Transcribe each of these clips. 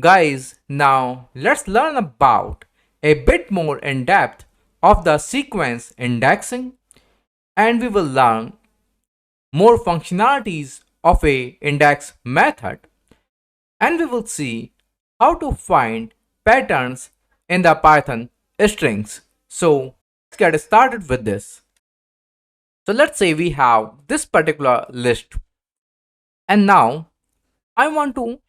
Guys, now let's learn about a bit more in depth of the sequence indexing, and we will learn more functionalities of a index method, and we will see how to find patterns in the Python strings. So let's get started with this. So let's say we have this particular list, and now I want to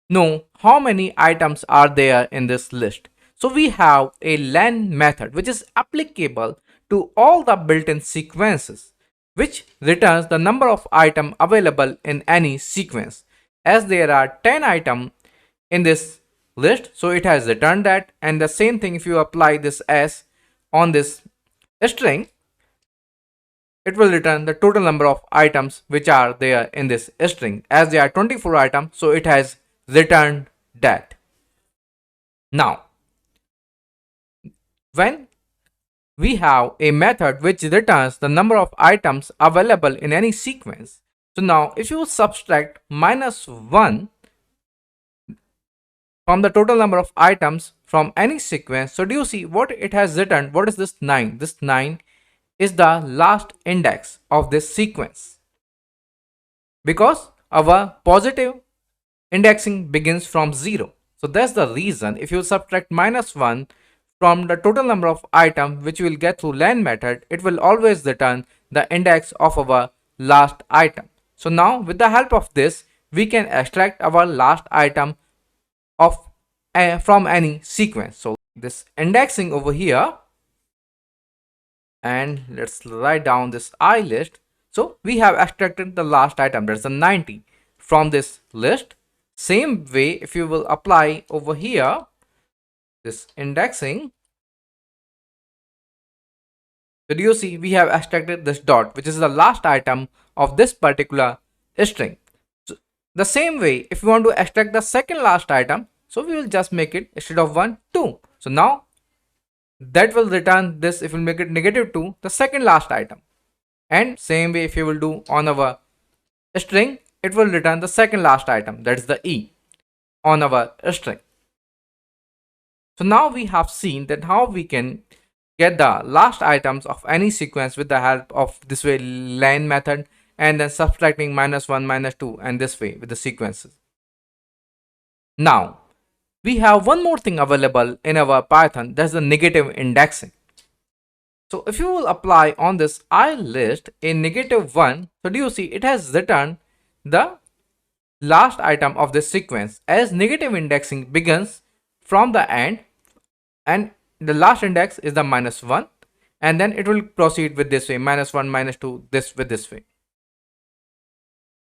know how many items are there in this list. So we have a len method which is applicable to all the built-in sequences, which returns the number of items available in any sequence. As there are 10 items in this list, so it has returned that, and the same thing if you apply this s on this string, it will return the total number of items which are there in this string. As there are 24 items, so it has returned that. Now, when we have a method which returns the number of items available in any sequence, so now if you subtract -1 from the total number of items from any sequence, so do you see what it has returned? What is this 9? This 9 is the last index of this sequence, because our positive indexing begins from 0. So that's the reason if you subtract -1 from the total number of items which you will get through len method, it will always return the index of our last item. So now with the help of this, we can extract our last item of from any sequence. So this indexing over here, and let's write down this I list. So we have extracted the last item, that's the 90, from this list. Same way, if you will apply over here this indexing, so do you see we have extracted this dot, which is the last item of this particular string. So the same way, if you want to extract the second last item, so we will just make it, instead of 1, 2. So now that will return this, if we make it -2, the second last item. And same way, if you will do on our string, it will return the second last item, that is the E on our string. So now we have seen that how we can get the last items of any sequence with the help of this way len method, and then subtracting -1, -2, and this way with the sequences. Now we have one more thing available in our Python, that's the negative indexing. So if you will apply on this I list a -1, so do you see it has returned the last item of this sequence, as negative indexing begins from the end and the last index is the -1, and then it will proceed with this way, -1, -2, this with this way.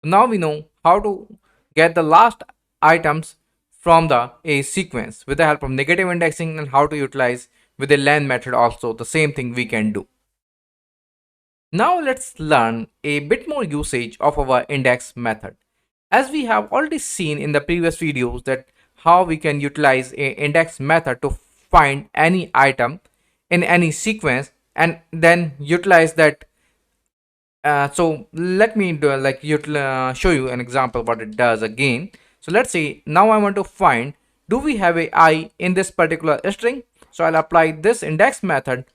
Now we know how to get the last items from the a sequence with the help of negative indexing, and how to utilize with the len method also the same thing we can do. Now let's learn a bit more usage of our index method. As we have already seen in the previous videos that how we can utilize a index method to find any item in any sequence and then utilize that. So let me do show you an example what it does again. So let's say now I want to find, do we have a I in this particular string? So I'll apply this index method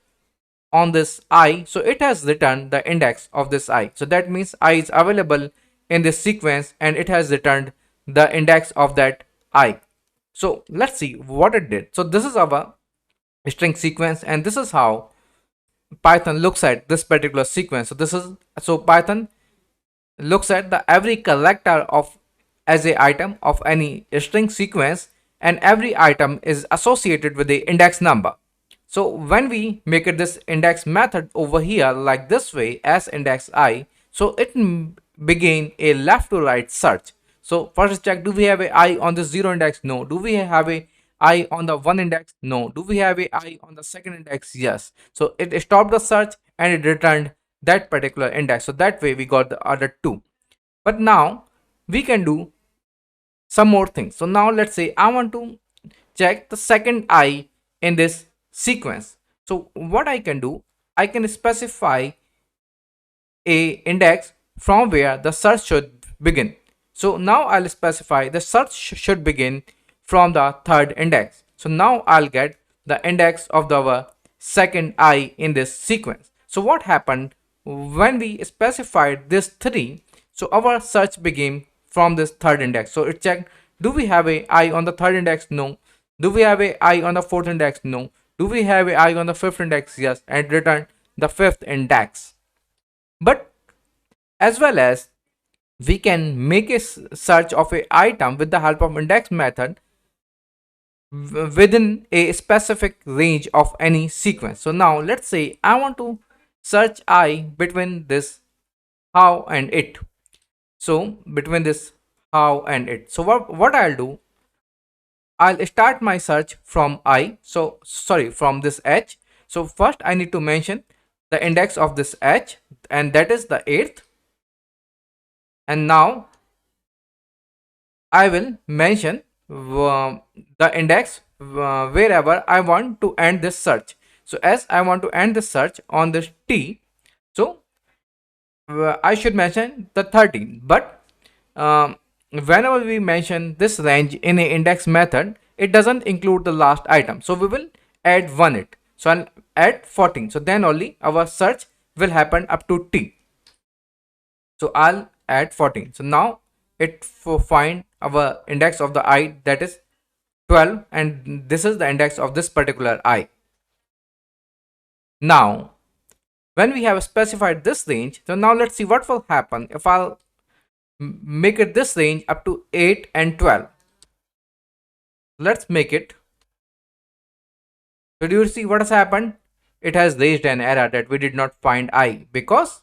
on this I, so it has returned the index of this I. So that means I is available in this sequence, and it has returned the index of that I. So let's see what it did. So this is our string sequence, and this is how Python looks at this particular sequence. So Python looks at the every character of as a item of any string sequence, and every item is associated with the index number. So when we make it this index method over here like this way, as index I, so it begin a left to right search. So first check, do we have a I on the 0 index? No. Do we have a I on the 1 index? No. Do we have a I on the second index? Yes. So it stopped the search and it returned that particular index. So that way we got the other two. But now we can do some more things. So now let's say I want to check the second I in this sequence. So what I can do, I can specify a index from where the search should begin. So now I'll specify the search should begin from the third index. So now I'll get the index of the second I in this sequence. So what happened when we specified this 3? So our search began from this third index. So it checked, do we have a I on the third index? No. Do we have a I on the fourth index? No. Do we have a I on the fifth index? Yes. And returned the fifth index. But as well as we can make a search of a item with the help of index method within a specific range of any sequence. So now let's say I want to search I between this how and it. So between this how and it. So what I'll do, I'll start my search from I. So sorry, from this H. So first I need to mention the index of this H, and that is the 8th. And now I will mention the index wherever I want to end this search. So as I want to end this search on this T, so I should mention the 13. But whenever we mention this range in a index method, it doesn't include the last item. So we will add 1 it. So I'll add 14. So then only our search will happen up to T. So I'll add 14. So now it find our index of the I, that is 12, and this is the index of this particular I. Now when we have specified this range, so now let's see what will happen if I'll make it this range up to 8 and 12. Let's make it. So do you see what has happened? It has raised an error that we did not find I, because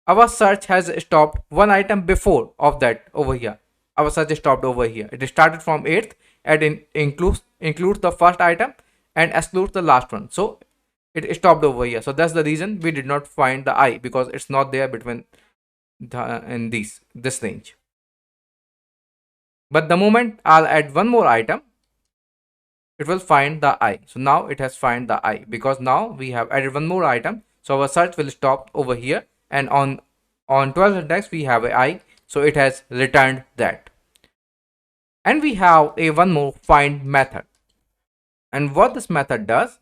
our search has stopped one item before of that over here. Our search stopped over here. It started from 8th and includes the first item and excludes the last one. So it stopped over here. So that's the reason we did not find the I, because it's not there between in this range. But the moment I'll add one more item, it will find the I. So now it has find the I, because now we have added one more item. So our search will stop over here, and on 12th index we have a I. So it has returned that. And we have a one more find method. And what this method does,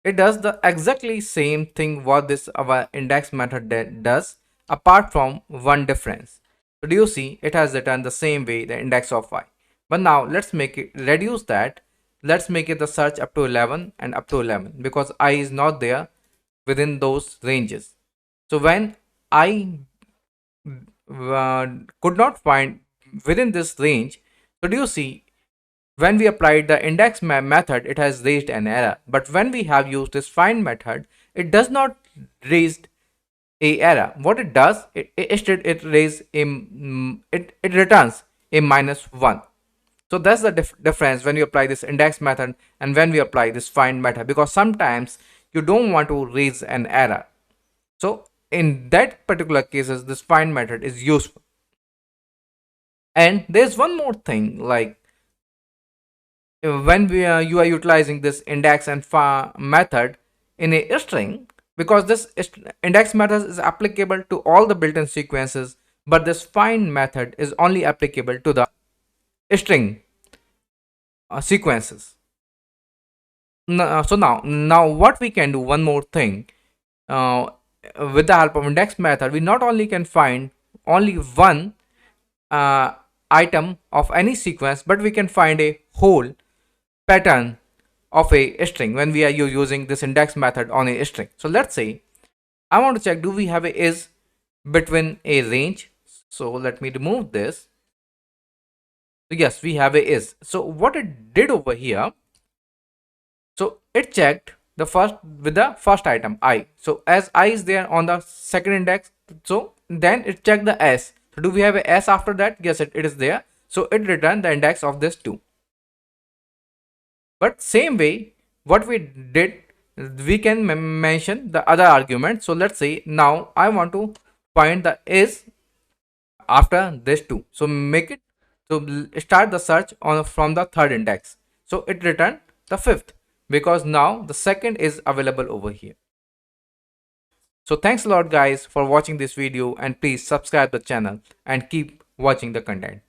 it does the exactly same thing what this our index method does, apart from one difference. So do you see, it has returned the same way the index of I. But now let's make it reduce that. Let's make it the search up to 11 and up to 11, because I is not there within those ranges. So when I could not find within this range, so do you see, when we applied the index method, it has raised an error. But when we have used this find method, it does not raise a error. What it does, it returns a -1. So that's the difference when you apply this index method and when we apply this find method, because sometimes you don't want to raise an error. So in that particular cases, this find method is useful. And there's one more thing, like when you are utilizing this index and method in a string, because this index method is applicable to all the built-in sequences, but this find method is only applicable to the string sequences. So now what we can do, one more thing, with the help of index method, we not only can find only one item of any sequence, but we can find a whole pattern of a string when we are using this index method on a string. So let's say I want to check, do we have a is between a range? So let me remove this. So yes, we have a is. So what it did over here, so it checked the first with the first item I. So as I is there on the second index, so then it checked the S. So do we have a S after that? Yes, it is there. So it returned the index of this 2. But same way, what we did, we can mention the other argument. So let's say now I want to find the is after this 2. So make it, so start the search on from the third index. So it returned the 5th, because now the second is available over here. So thanks a lot guys for watching this video, and please subscribe the channel and keep watching the content.